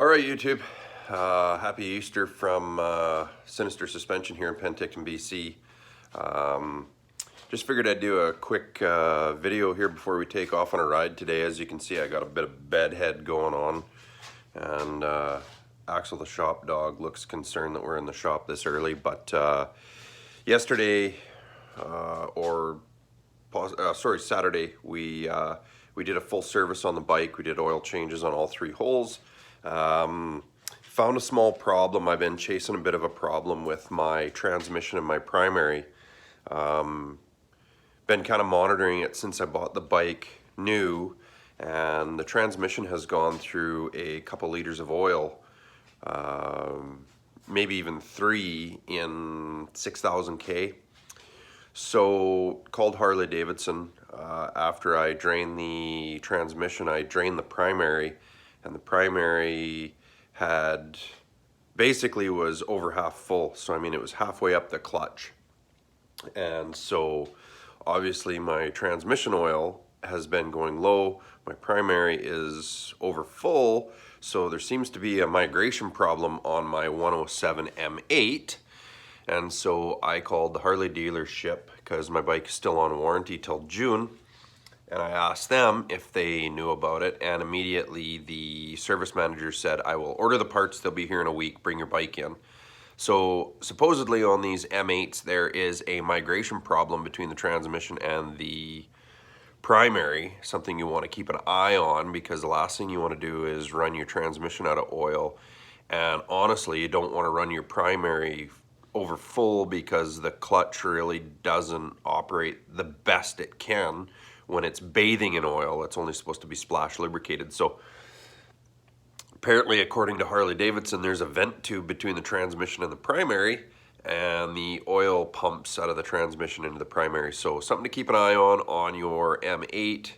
All right, YouTube. Happy Easter from Sinister Suspension here in Penticton, BC. Just figured I'd do a quick video here before we take off on a ride today. As you can see, I got a bit of bedhead going on, and Axel, the shop dog, looks concerned that we're in the shop this early. But yesterday, Saturday, we did a full service on the bike. We did oil changes on all three holes. Found a small problem. I've been chasing a bit of a problem with my transmission and my primary. Been kind of monitoring it since I bought the bike new, and the transmission has gone through a couple liters of oil, maybe even 3 in 6,000 K. So called Harley-Davidson. After I drained the transmission, I drained the primary, and the primary had basically was over half full. So I mean, it was halfway up the clutch. And so obviously my transmission oil has been going low. My primary is over full. So there seems to be a migration problem on my 107 M8. And so I called the Harley dealership because my bike is still on warranty till June. And I asked them if they knew about it, and immediately the service manager said, I will order the parts, they'll be here in a week, bring your bike in. So supposedly on these M8s there is a migration problem between the transmission and the primary, something you want to keep an eye on, because the last thing you want to do is run your transmission out of oil. And honestly, you don't want to run your primary over full, because the clutch really doesn't operate the best it can when it's bathing in oil. It's only supposed to be splash lubricated. So apparently, according to Harley-Davidson, there's a vent tube between the transmission and the primary, and the oil pumps out of the transmission into the primary. So something to keep an eye on your M8.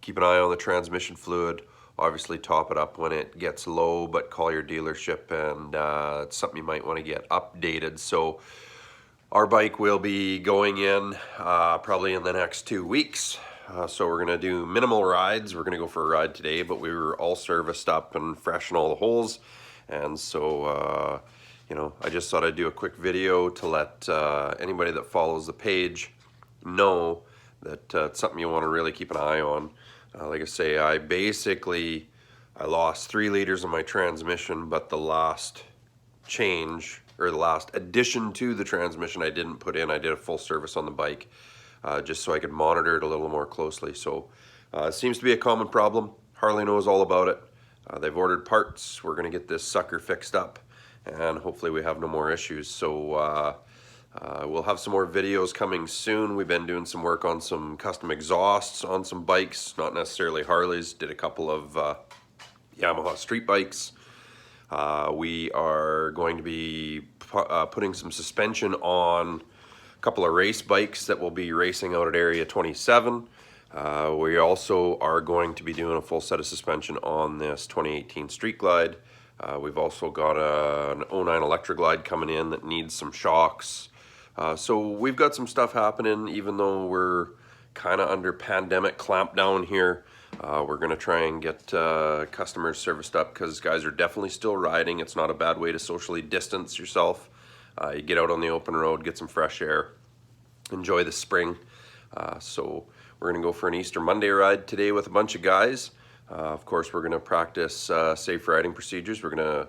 Keep an eye on the transmission fluid. Obviously top it up when it gets low, but call your dealership, and it's something you might want to get updated. So our bike will be going in probably in the next 2 weeks. So we're gonna do minimal rides. We're gonna go for a ride today, but we were all serviced up and fresh in all the holes. And so, you know, I just thought I'd do a quick video to let anybody that follows the page know that it's something you wanna really keep an eye on. Like I say, I lost 3 liters of my transmission, but the last change, or the last addition to the transmission, I didn't put in. I did a full service on the bike just so I could monitor it a little more closely. So it seems to be a common problem. Harley knows all about it. They've ordered parts. We're gonna get this sucker fixed up, and hopefully we have no more issues. So we'll have some more videos coming soon. We've been doing some work on some custom exhausts on some bikes, not necessarily Harleys. Did a couple of Yamaha street bikes. We are going to be putting some suspension on a couple of race bikes that will be racing out at Area 27. We also are going to be doing a full set of suspension on this 2018 Street Glide. We've also got an 09 Electra Glide coming in that needs some shocks. So we've got some stuff happening, even though we're kind of under pandemic clampdown here. We're gonna try and get customers serviced up, because guys are definitely still riding. It's not a bad way to socially distance yourself. You get out on the open road, get some fresh air, enjoy the spring. So we're gonna go for an Easter Monday ride today with a bunch of guys. Of course, we're gonna practice safe riding procedures. We're gonna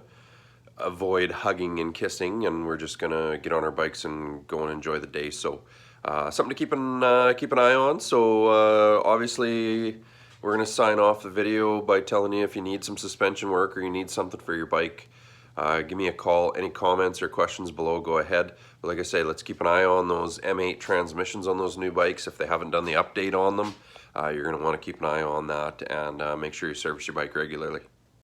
avoid hugging and kissing, and we're just gonna get on our bikes and go and enjoy the day. So something to keep an eye on. So obviously, we're gonna sign off the video by telling you, if you need some suspension work or you need something for your bike, give me a call. Any comments or questions below, go ahead. But like I say, let's keep an eye on those M8 transmissions on those new bikes. If they haven't done the update on them, you're gonna wanna keep an eye on that, and make sure you service your bike regularly.